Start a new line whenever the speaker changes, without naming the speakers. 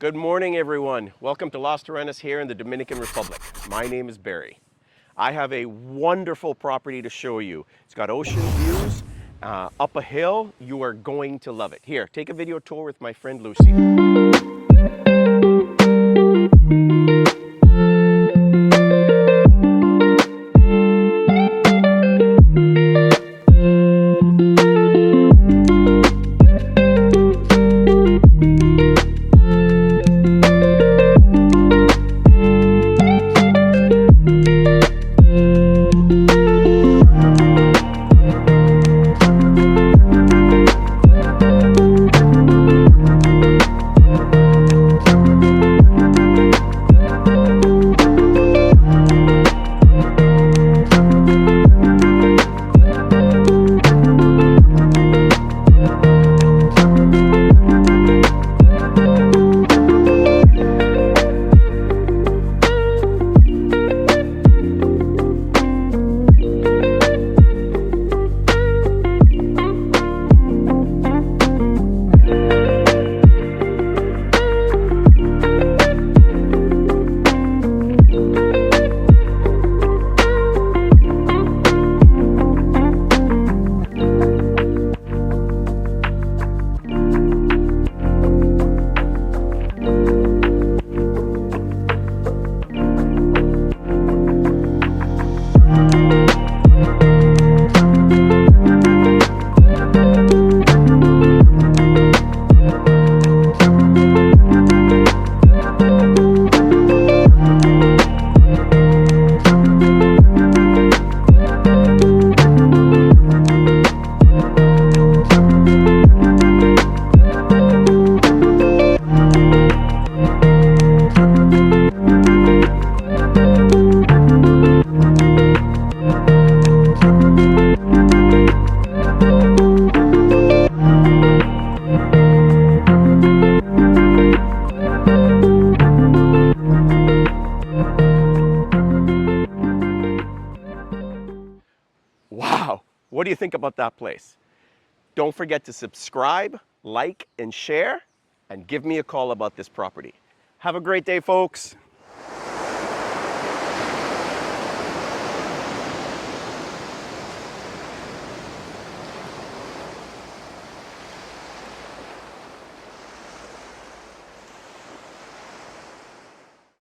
Good morning, everyone. Welcome to Las Terrenas here in the Dominican Republic. My name is Barry. I have a wonderful property to show you. It's got ocean views, up a hill. You are going to love it. Here, take a video tour with my friend Lucy. Wow, what do you think about that place? Don't forget to subscribe, like, and share, and give me a call about this property. Have a great day, folks.